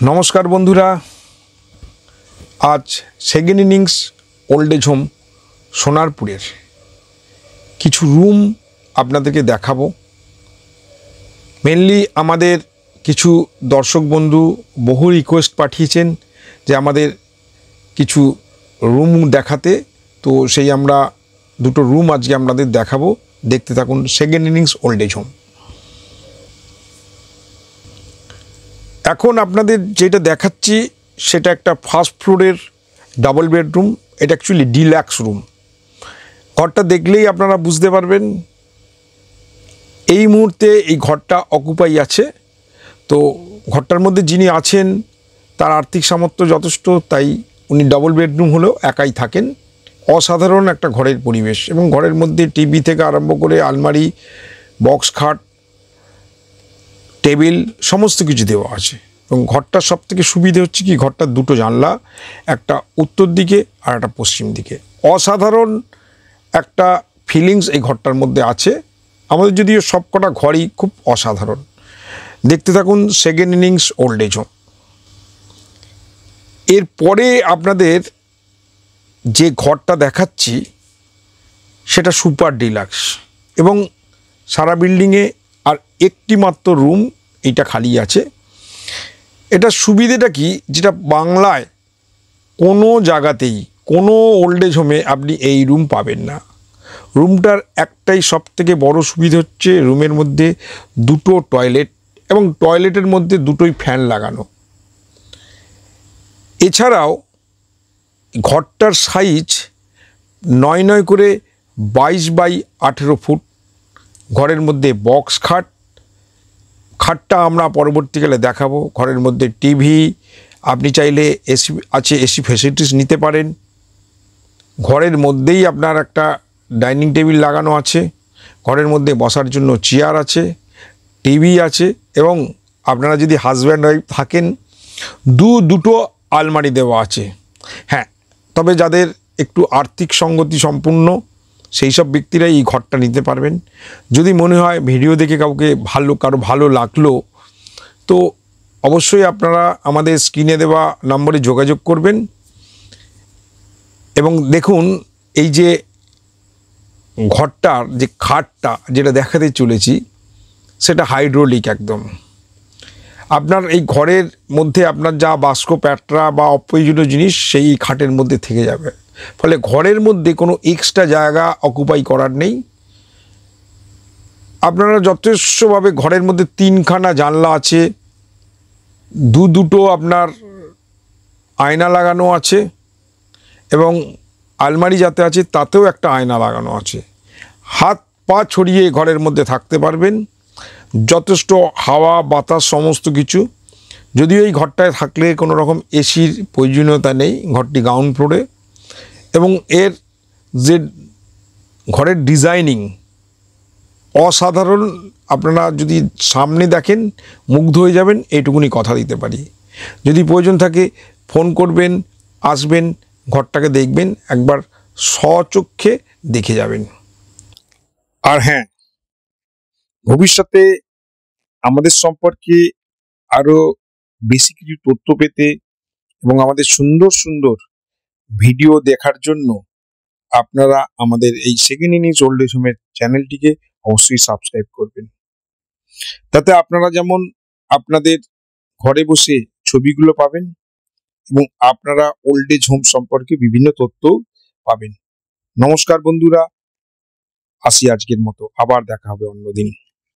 नमस्कार बंधुरा आज second innings old age home सोनारपुरेर किछु रूम आपनादेरके देखाबो। मेनलि आमादेर किछु दर्शक बंधु बहु रिक्वेस्ट पाठिয়েছেন जे आमादेर किछु रूम देखाते, तो सेई आमरा दुटो रूम आजके आपनादेर देखाबो। देखते थाकुन second innings old age home. এখন আপনাদের যেটা দেখাচ্ছি সেটা একটা ফার্স্ট ফ্লোরের ডাবল বেডরুম। এটা অ্যাকচুয়ালি ডিলাক্স রুম। ঘরটা দেখলেই আপনারা বুঝতে পারবেন এই মুহূর্তে এই ঘরটা অকুপাই আছে। তো ঘরটার মধ্যে যিনি আছেন তার আর্থিক সামর্থ্য যথেষ্ট, তাই উনি ডাবল বেডরুম হলেও একাই থাকেন। অসাধারণ একটা ঘরের পরিবেশ এবং ঘরের মধ্যে টিভি থেকে আরম্ভ করে আলমারি, বক্স খাট, টেবিল সমস্ত কিছু দেওয়া আছে। এবং ঘরটার সবথেকে সুবিধে হচ্ছে কি, ঘরটার দুটো জানলা, একটা উত্তর দিকে আর একটা পশ্চিম দিকে। অসাধারণ একটা ফিলিংস এই ঘরটার মধ্যে আছে। আমাদের যদিও সবকটা ঘরই খুব অসাধারণ। দেখতে থাকুন second innings old age home. এরপরে আপনাদের যে ঘরটা দেখাচ্ছি সেটা সুপার ডিলাক্স এবং সারা বিল্ডিংয়ে আর একটি মাত্র রুম এইটা খালি আছে। এটা সুবিধেটা কি, যেটা বাংলায় কোনো জায়গাতেই কোনো ওল্ড এজ হোমে আপনি এই রুম পাবেন না। রুমটার একটাই সবথেকে বড় সুবিধা হচ্ছে রুমের মধ্যে দুটো টয়লেট এবং টয়লেটের মধ্যে দুটোই ফ্যান লাগানো। এছাড়াও ঘরটার সাইজ 9 করে 22 বাই 18 ফুট। ঘরের মধ্যে বক্স খাটটা আমরা পরবর্তীকালে দেখাবো। ঘরের মধ্যে টিভি, আপনি চাইলে এসি আছে, এসি ফ্যাসিলিটিস নিতে পারেন। ঘরের মধ্যেই আপনার একটা ডাইনিং টেবিল লাগানো আছে। ঘরের মধ্যে বসার জন্য চেয়ার আছে, টিভি আছে এবং আপনারা যদি হাজব্যান্ড ওয়াইফ থাকেন দুটো আলমারি দেওয়া আছে। হ্যাঁ, তবে যাদের একটু আর্থিক সঙ্গতি সম্পূর্ণ সেই সব ব্যক্তিরাই এই ঘরটা নিতে পারবেন। যদি মনে হয় ভিডিও দেখে কারো ভালো লাগলো, তো অবশ্যই আপনারা আমাদের স্ক্রিনে দেওয়া নম্বরে যোগাযোগ করবেন। এবং দেখুন এই যে ঘরটার যে খাটটা যেটা দেখাতে চলেছি সেটা হাইড্রোলিক একদম। আপনার এই ঘরের মধ্যে আপনার যা বাস্ক প্যাটরা বা অপ্রয়োজনীয় জিনিস সেই খাটের মধ্যে থেকে যাবে, ফলে ঘরের মধ্যে কোনো এক্সট্রা জায়গা অকুপাই করার নেই। আপনারা যথেষ্টভাবে ঘরের মধ্যে 3খানা জানলা আছে, দুটো আপনার আয়না লাগানো আছে এবং আলমারি যাতে আছে তাতেও একটা আয়না লাগানো আছে। হাত পা ছড়িয়ে ঘরের মধ্যে থাকতে পারবেন, যথেষ্ট হাওয়া বাতাস সমস্ত কিছু। যদিও এই ঘরটায় থাকলে কোনো রকম এসির প্রয়োজনীয়তা নেই, ঘরটি গ্রাউন্ড ফ্লোরে। এবং এর যে ঘরের ডিজাইনিং অসাধারণ। আপনারা যদি সামনে দেখেন মুগ্ধ হয়ে যাবেন, এইটুকুনি কথা দিতে পারি। যদি প্রয়োজন থাকে ফোন করবেন, আসবেন, ঘরটাকে দেখবেন, একবার স্বচক্ষে দেখে যাবেন। আর হ্যাঁ, ভবিষ্যতে আমাদের সম্পর্কে আরও বেশি কিছু তথ্য পেতে এবং আমাদের সুন্দর সুন্দর ভিডিও দেখার জন্য আপনারা আমাদের এই সেকেন্ড ইনিংস ওল্ড এজ হোমের চ্যানেলটিকে অবশ্যই সাবস্ক্রাইব করবেন। তাতে আপনারা যেমন আপনাদের ঘরে বসে ছবিগুলো পাবেন এবং আপনারা ওল্ড এজ হোম সম্পর্কে বিভিন্ন তথ্য পাবেন। নমস্কার বন্ধুরা, আসি আজকের মতো, আবার দেখা হবে অন্যদিন।